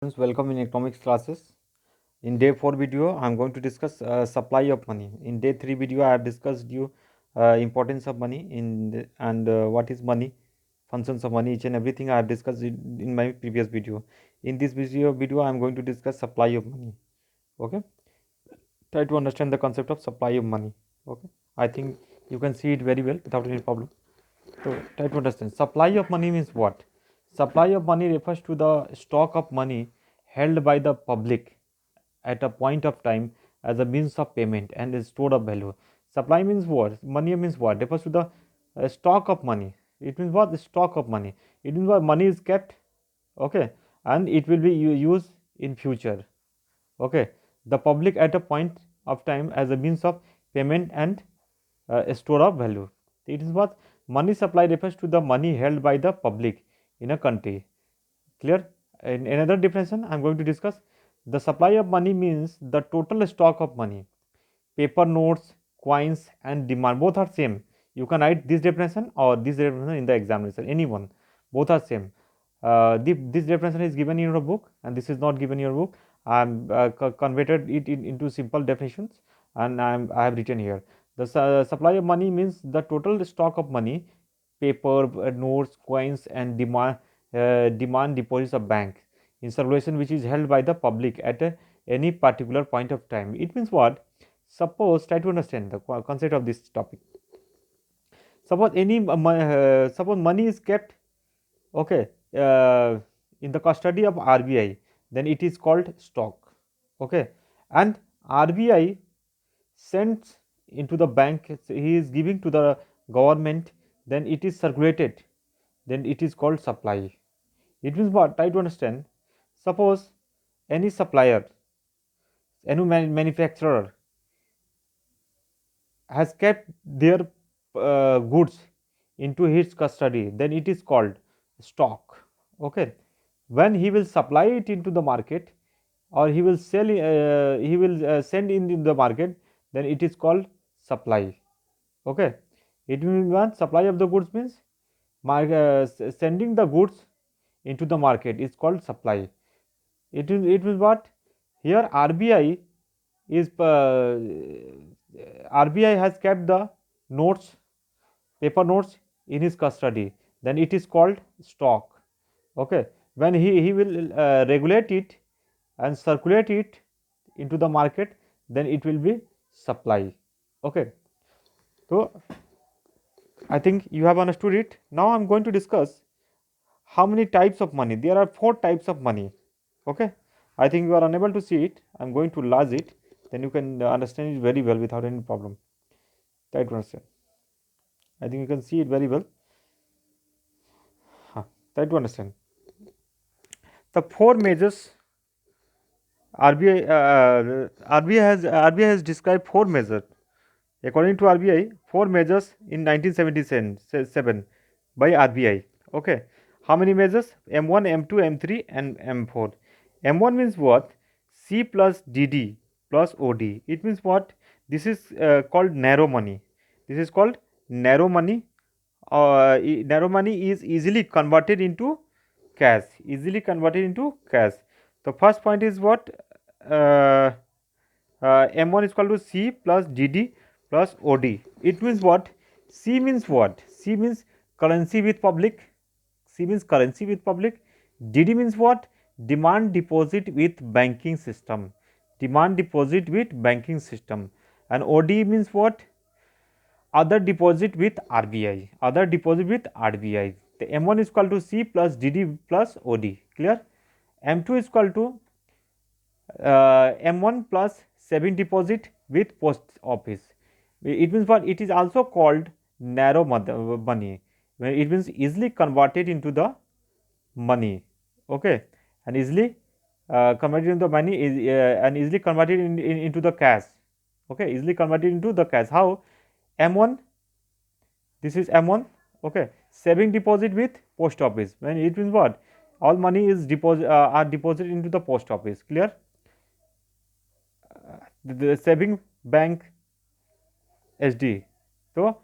Friends, welcome in economics classes. In day 4 video, I am going to discuss supply of money. In day 3 video, I have discussed you importance of money and what is money, functions of money, each and everything I have discussed in my previous video. In this video, I am going to discuss supply of money. Okay, try to understand the concept of supply of money. Okay, I think you can see it very well without any problem. So try to understand. Supply of money means what? Supply of money refers to the stock of money held by the public at a point of time as a means of payment and a store of value. Supply means what? Money means what? Refers to the stock of money. It means what? The stock of money. It means what? Money is kept, okay, and it will be used in future. Okay, the public at a point of time as a means of payment and a store of value. It is what money supply refers to the money held by the public in a country. Clear? In another definition, I am going to discuss the supply of money means the total stock of money. Paper notes, coins, and demand both are same. You can write this definition or this definition in the examination. Anyone, both are same. This definition is given in your book, and this is not given in your book. I am converted it into simple definitions, and I have written here. The supply of money means the total stock of money, paper, notes, coins, and demand deposits of bank in circulation, which is held by the public at any particular point of time. It means what? Suppose, try to understand the concept of this topic. Suppose money is kept, okay, in the custody of RBI, then it is called stock, okay, and RBI sends into the bank, he is giving to the government, then it is circulated, then it is called supply. It means what? Try to understand. Suppose any supplier, any manufacturer has kept their goods into his custody, then it is called stock. Okay, when he will supply it into the market or he will send in the market, then it is called supply. Okay, it means what? Supply of the goods means sending the goods into the market is called supply. It means what? Here RBI is RBI has kept the notes, paper notes in his custody, then it is called stock. Okay, when he will regulate it and circulate it into the market, then it will be supply. Okay, so I think you have understood it. Now I am going to discuss how many types of money. There are 4 types of money. Okay, I think you are unable to see it. I am going to enlarge it, then you can understand it very well without any problem. Try to understand. I think you can see it very well. Try to understand. The 4 measures RBI has described 4 measures. According to RBI, 4 measures in 1977 by RBI. Okay, how many measures? M1, M2, M3, and M4. M1 means what? C plus DD plus OD. It means what? This is called narrow money. This is called narrow money. Narrow money is easily converted into cash. Easily converted into cash. The first point is what? Uh, M1 is equal to C plus DD plus OD. It means what? C means what? C means currency with public. C means currency with public. DD means what? Demand deposit with banking system. Demand deposit with banking system. And OD means what? Other deposit with RBI. Other deposit with RBI. The M1 is equal to C plus DD plus OD. Clear? M2 is equal to M1 plus saving deposit with post office. It means what? It is also called narrow money. It means easily converted into the money. Okay, and easily converted into money is and easily converted into the cash. Okay, easily converted into the cash. How? M1. This is M1. Okay, saving deposit with post office. When it means what? All money is are deposited into the post office. Clear? The saving bank SD. So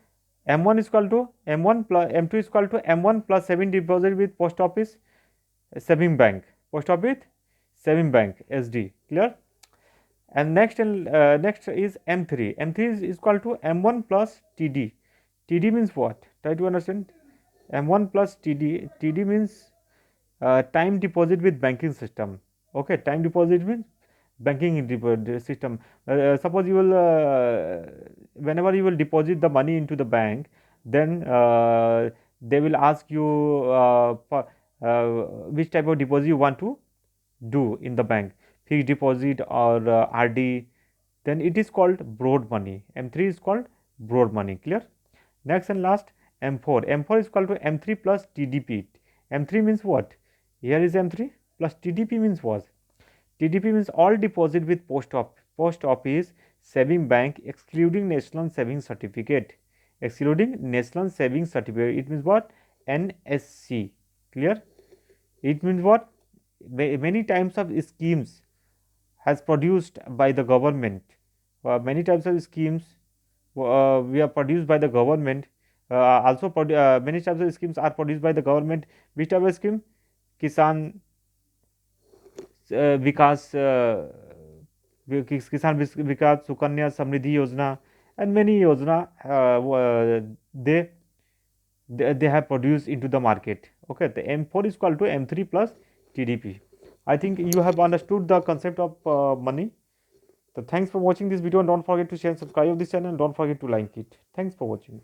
M1 is equal to M1 plus M2 is equal to M1 plus saving deposit with post office saving bank. Post office saving bank SD, clear. And next is M3. M3 is equal to M1 plus TD. TD means what? Try to understand. M1 plus TD. TD means time deposit with banking system. Okay, time deposit means banking system. Suppose you will whenever you will deposit the money into the bank, then they will ask you which type of deposit you want to do in the bank, fixed deposit or RD, then it is called broad money. M3 is called broad money, clear. Next and last, M4. M4 is equal to M3 plus TDP. M3 means what? Here is M3 plus TDP means what? TDP means all deposit with post office saving bank excluding national savings certificate. Excluding national savings certificate. It means what? NSC. Clear? It means what? Many types of schemes has produced by the government. Many types of schemes we are produced by the government. Many types of schemes are produced by the government. Which type of scheme? Kisan Vikas, Kisan Vikas Sukanya Samriddhi Yojana, and many yojana they have produced into the market. Okay, the M4 is equal to M3 plus TDP. I think you have understood the concept of money. So thanks for watching this video, and don't forget to share and subscribe this channel, and don't forget to like it. Thanks for watching.